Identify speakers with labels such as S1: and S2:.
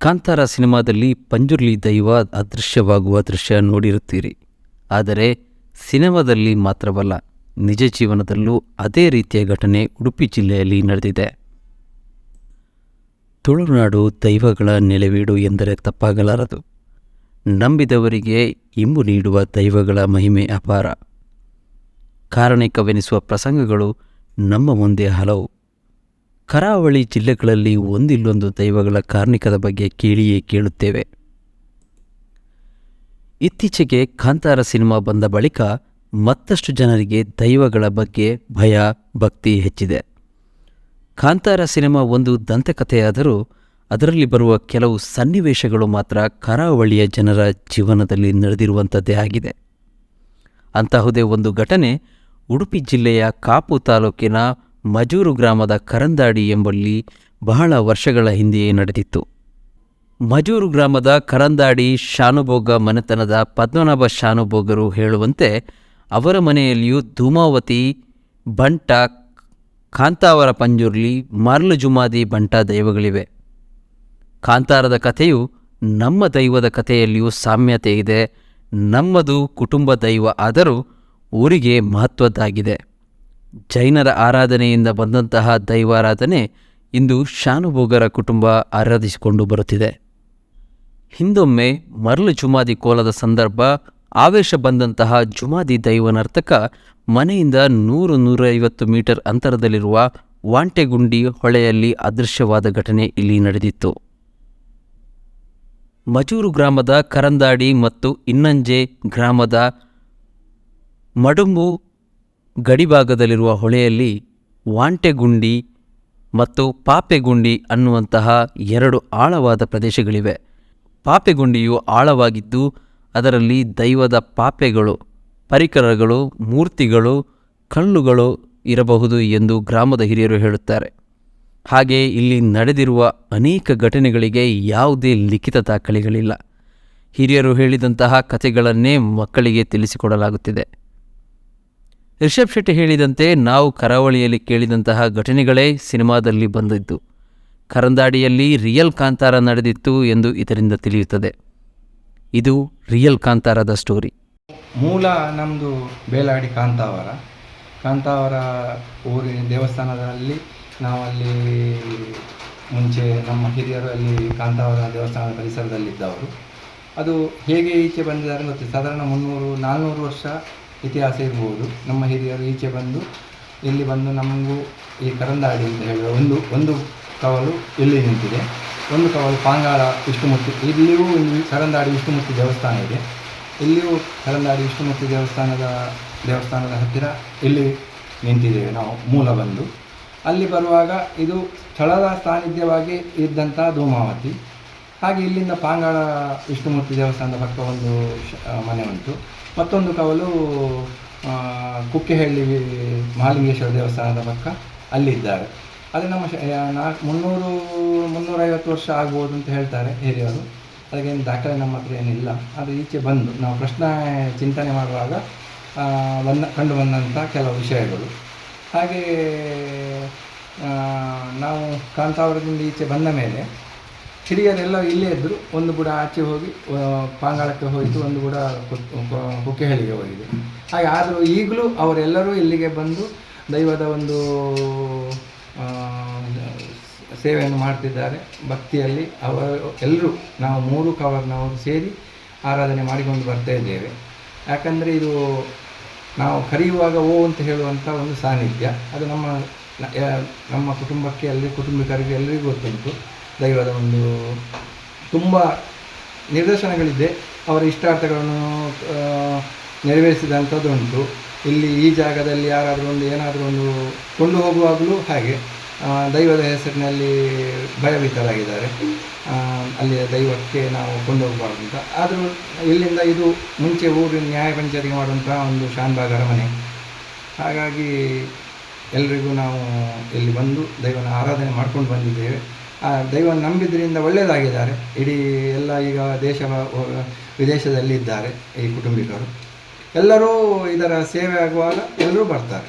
S1: ಕಾಂತಾರ ಸಿನಿಮಾದಲ್ಲಿ ಪಂಜುರ್ಲಿ ದೈವ ಅದೃಶ್ಯವಾಗುವ ದೃಶ್ಯ ನೋಡಿರುತ್ತೀರಿ. ಆದರೆ ಸಿನಿಮಾದಲ್ಲಿ ಮಾತ್ರವಲ್ಲ, ನಿಜ ಜೀವನದಲ್ಲೂ ಅದೇ ರೀತಿಯ ಘಟನೆ ಉಡುಪಿ ಜಿಲ್ಲೆಯಲ್ಲಿ ನಡೆದಿದೆ. ತುಳುನಾಡು ದೈವಗಳ ನೆಲೆವೀಡು ಎಂದರೆ ತಪ್ಪಾಗಲಾರದು. ನಂಬಿದವರಿಗೆ ಇಂಬು ನೀಡುವ ದೈವಗಳ ಮಹಿಮೆ ಅಪಾರ. ಕಾರಣಿಕವೆನಿಸುವ ಪ್ರಸಂಗಗಳು ನಮ್ಮ ಮುಂದೆ ಹಲವು. ಕರಾವಳಿ ಜಿಲ್ಲೆಗಳಲ್ಲಿ ಒಂದಿಲ್ಲೊಂದು ದೈವಗಳ ಕಾರ್ಣಿಕದ ಬಗ್ಗೆ ಕೇಳಿಯೇ ಕೇಳುತ್ತೇವೆ. ಇತ್ತೀಚೆಗೆ ಕಾಂತಾರ ಸಿನಿಮಾ ಬಂದ ಬಳಿಕ ಮತ್ತಷ್ಟು ಜನರಿಗೆ ದೈವಗಳ ಬಗ್ಗೆ ಭಯ ಭಕ್ತಿ ಹೆಚ್ಚಿದೆ. ಕಾಂತಾರ ಸಿನಿಮಾ ಒಂದು ದಂತಕಥೆಯಾದರೂ ಅದರಲ್ಲಿ ಬರುವ ಕೆಲವು ಸನ್ನಿವೇಶಗಳು ಮಾತ್ರ ಕರಾವಳಿಯ ಜನರ ಜೀವನದಲ್ಲಿ ನಡೆದಿರುವಂಥದ್ದೇ ಆಗಿದೆ. ಅಂತಹುದೇ ಒಂದು ಘಟನೆ ಉಡುಪಿ ಜಿಲ್ಲೆಯ ಕಾಪು ತಾಲೂಕಿನ ಮಜೂರು ಗ್ರಾಮದ ಕರಂದಾಡಿ ಎಂಬಲ್ಲಿ ಬಹಳ ವರ್ಷಗಳ ಹಿಂದೆಯೇ ನಡೆದಿತ್ತು. ಮಜೂರು ಗ್ರಾಮದ ಕರಂದಾಡಿ ಶಾನುಭೋಗ ಮನೆತನದ ಪದ್ಮನಾಭ ಶಾನುಭೋಗರು ಹೇಳುವಂತೆ ಅವರ ಮನೆಯಲ್ಲಿಯೂ ಧೂಮಾವತಿ ಬಂಟ, ಕಾಂತಾವರ ಪಂಜುರ್ಲಿ, ಮರ್ಲು ಜುಮಾದಿ ಬಂಟ ದೈವಗಳಿವೆ. ಕಾಂತಾರದ ಕಥೆಯು ನಮ್ಮ ದೈವದ ಕಥೆಯಲ್ಲಿಯೂ ಸಾಮ್ಯತೆ ಇದೆ. ನಮ್ಮದು ಕುಟುಂಬ ದೈವ ಆದರೂ ಊರಿಗೆ ಮಹತ್ವದ್ದಾಗಿದೆ. ಜೈನರ ಆರಾಧನೆಯಿಂದ ಬಂದಂತಹ ದೈವಾರಾಧನೆ ಇಂದು ಶಾನುಭೋಗರ ಕುಟುಂಬ ಆರಾಧಿಸಿಕೊಂಡು ಬರುತ್ತಿದೆ. ಹಿಂದೊಮ್ಮೆ ಮರ್ಲು ಜುಮಾದಿ ಕೋಲದ ಸಂದರ್ಭ ಆವೇಶ ಬಂದಂತಹ ಜುಮಾದಿ ದೈವನರ್ತಕ ಮನೆಯಿಂದ 100-150 ಮೀಟರ್ ಅಂತರದಲ್ಲಿರುವ ವಾಂಟೆಗುಂಡಿ ಹೊಳೆಯಲ್ಲಿ ಅದೃಶ್ಯವಾದ ಘಟನೆ ಇಲ್ಲಿ ನಡೆದಿತ್ತು. ಮಜೂರು ಗ್ರಾಮದ ಕರಂದಾಡಿ ಮತ್ತು ಇನ್ನಂಜೆ ಗ್ರಾಮದ ಮಡುಂಬು ಗಡಿಭಾಗದಲ್ಲಿರುವ ಹೊಳೆಯಲ್ಲಿ ವಾಂಟೆಗುಂಡಿ ಮತ್ತು ಪಾಪೆಗುಂಡಿ ಅನ್ನುವಂತಹ ಎರಡು ಆಳವಾದ ಪ್ರದೇಶಗಳಿವೆ. ಪಾಪೆಗುಂಡಿಯು ಆಳವಾಗಿದ್ದು ಅದರಲ್ಲಿ ದೈವದ ಪಾಪೆಗಳು, ಪರಿಕರಗಳು, ಮೂರ್ತಿಗಳು, ಕಲ್ಲುಗಳು ಇರಬಹುದು ಎಂದು ಗ್ರಾಮದ ಹಿರಿಯರು ಹೇಳುತ್ತಾರೆ. ಹಾಗೆ ಇಲ್ಲಿ ನಡೆದಿರುವ ಅನೇಕ ಘಟನೆಗಳಿಗೆ ಯಾವುದೇ ಲಿಖಿತ ದಾಖಲೆಗಳಿಲ್ಲ. ಹಿರಿಯರು ಹೇಳಿದಂತಹ ಕಥೆಗಳನ್ನೇ ಮಕ್ಕಳಿಗೆ ತಿಳಿಸಿಕೊಡಲಾಗುತ್ತಿದೆ. ರಿಷಬ್ ಶೆಟ್ಟಿ ಹೇಳಿದಂತೆ ನಾವು ಕರಾವಳಿಯಲ್ಲಿ ಕೇಳಿದಂತಹ ಘಟನೆಗಳೇ ಸಿನಿಮಾದಲ್ಲಿ ಬಂದಿದ್ದು. ಕರಂದಾಡಿಯಲ್ಲಿ ರಿಯಲ್ ಕಾಂತಾರ ನಡೆದಿತ್ತು ಎಂದು ಇದರಿಂದ ತಿಳಿಯುತ್ತದೆ. ಇದು ರಿಯಲ್ ಕಾಂತಾರದ ಸ್ಟೋರಿ.
S2: ಮೂಲ ನಮ್ಮದು ಬೇಲಾಡಿ ಕಾಂತಾವರ ಊರಿನ ದೇವಸ್ಥಾನದಲ್ಲಿ ನಾವಲ್ಲಿ ಮುಂಚೆ ನಮ್ಮ ಹಿರಿಯರು ಅಲ್ಲಿ ಕಾಂತಾವರ ದೇವಸ್ಥಾನದ ಪರಿಸರದಲ್ಲಿದ್ದವರು. ಅದು ಹೇಗೆ ಈಚೆ ಬಂದಿದ್ದಾರೆ ಗೊತ್ತಿಲ್ಲ. ಸಾಧಾರಣ 300-400 ವರ್ಷ ಇತಿಹಾಸ ಇರ್ಬೋದು. ನಮ್ಮ ಹಿರಿಯರು ಈಚೆ ಬಂದು ಇಲ್ಲಿ ಬಂದು ನಮಗೂ ಈ ಕರಂದಾಡಿ ಅಂತ ಹೇಳುವ ಒಂದು ಕವಲು ಇಲ್ಲಿ ನಿಂತಿದೆ, ಒಂದು ಕವಲು ಪಾಂಗಾಳ ವಿಷ್ಣುಮೂರ್ತಿ. ಇಲ್ಲಿಯೂ ಇಲ್ಲಿ ಕರಂದಾಡಿ ವಿಷ್ಣುಮೂರ್ತಿ ದೇವಸ್ಥಾನ ಇದೆ. ಇಲ್ಲಿಯೂ ಕರಂದಾಡಿ ವಿಷ್ಣುಮೂರ್ತಿ ದೇವಸ್ಥಾನದ ಹತ್ತಿರ ಇಲ್ಲಿ ನಿಂತಿದ್ದೇವೆ ನಾವು. ಮೂಲ ಬಂದು ಅಲ್ಲಿ ಬರುವಾಗ ಇದು ಸ್ಥಳದ ಸಾನ್ನಿಧ್ಯವಾಗಿ ಇದ್ದಂಥ ಧೂಮಾವತಿ. ಹಾಗೆ ಇಲ್ಲಿಂದ ಪಾಂಗಾಳ ವಿಷ್ಣುಮೂರ್ತಿ ದೇವಸ್ಥಾನದ ಪಕ್ಕ ಒಂದು ಮನೆ ಉಂಟು. ಮತ್ತೊಂದು ಕವಲು ಕುಕ್ಕೆಹಳ್ಳಿ ಮಹಾಲಿಂಗೇಶ್ವರ ದೇವಸ್ಥಾನದ ಪಕ್ಕ ಅಲ್ಲಿದ್ದಾರೆ. ಅದು ನಮ್ಮ 300-350 ವರ್ಷ ಆಗ್ಬೋದು ಅಂತ ಹೇಳ್ತಾರೆ ಹಿರಿಯರು. ಅದಕ್ಕೇನು ದಾಖಲೆ ನಮ್ಮ ಹತ್ರ ಏನಿಲ್ಲ. ಅದು ಈಚೆ ಬಂದು ನಾವು ಪ್ರಶ್ನೆ ಚಿಂತನೆ ಮಾಡುವಾಗ ಕಂಡು ಬಂದಂಥ ಕೆಲವು ವಿಷಯಗಳು. ಹಾಗೆ ನಾವು ಕಾಂತಾವರದಿಂದ ಈಚೆ ಬಂದ ಮೇಲೆ ಹಿರಿಯರೆಲ್ಲ ಇಲ್ಲೇ ಇದ್ದರು. ಒಂದು ಬುಡ ಆಚೆ ಹೋಗಿ ಪಾಂಗಾಳಕ್ಕೆ ಹೋಯಿತು, ಒಂದು ಬುಡ ಕುಕ್ಕೆಹಳ್ಳಿಗೆ ಹೋಗಿದೆ. ಹಾಗೆ ಆದರೂ ಈಗಲೂ ಅವರೆಲ್ಲರೂ ಇಲ್ಲಿಗೆ ಬಂದು ದೈವದ ಒಂದು ಸೇವೆಯನ್ನು ಮಾಡ್ತಿದ್ದಾರೆ ಭಕ್ತಿಯಲ್ಲಿ. ಅವರು ಎಲ್ಲರೂ ನಾವು 3 ಕವರ್ನವರು ಸೇರಿ ಆರಾಧನೆ ಮಾಡಿಕೊಂಡು ಬರ್ತಾ ಇದ್ದೇವೆ. ಯಾಕಂದರೆ ಇದು ನಾವು ಕರೆಯುವಾಗ ಓ ಅಂತ ಹೇಳುವಂಥ ಒಂದು ಸಾನ್ನಿಧ್ಯ. ಅದು ನಮ್ಮ ಕುಟುಂಬಕ್ಕೆ ಕುಟುಂಬಿಕರಿಗೆ ಎಲ್ಲರಿಗೂ ಗೊತ್ತುಂಟು. ದೈವದ ಒಂದು ತುಂಬ ನಿದರ್ಶನಗಳಿದೆ. ಅವರ ಇಷ್ಟಾರ್ಥಗಳನ್ನು ನೆರವೇರಿಸಿದಂಥದ್ದು ಉಂಟು. ಇಲ್ಲಿ ಈ ಜಾಗದಲ್ಲಿ ಯಾರಾದರೂ ಏನಾದರೂ ಒಂದು ಕೊಂಡು ಹೋಗುವಾಗಲೂ ಹಾಗೆ ದೈವದ ಹೆಸರಿನಲ್ಲಿ ಭಯಭೀತರಾಗಿದ್ದಾರೆ. ಅಲ್ಲಿಯ ದೈವಕ್ಕೆ ನಾವು ಕೊಂಡೋಗಬಾರ್ದು ಅಂತ. ಆದರೂ ಇಲ್ಲಿಂದ ಇದು ಮುಂಚೆ ಊರಿನ ನ್ಯಾಯ ಪಂಚಾಯತಿಗೆ ಮಾಡುವಂಥ ಒಂದು ಶಾನ್ಭಾಗ್ ಅರಮನೆ. ಹಾಗಾಗಿ ಎಲ್ರಿಗೂ ನಾವು ಇಲ್ಲಿ ಬಂದು ದೈವನ ಆರಾಧನೆ ಮಾಡ್ಕೊಂಡು ಬಂದಿದ್ದೇವೆ. ಆ ದೈವನ ನಂಬಿದ್ರಿಂದ ಒಳ್ಳೆಯದಾಗಿದ್ದಾರೆ. ಇಡೀ ಎಲ್ಲ ಈಗ ವಿದೇಶದಲ್ಲಿ ಇದ್ದಾರೆ ಈ ಕುಟುಂಬಿಕರು. ಎಲ್ಲರೂ ಇದರ ಸೇವೆ ಆಗುವಾಗ ಎಲ್ಲರೂ ಬರ್ತಾರೆ.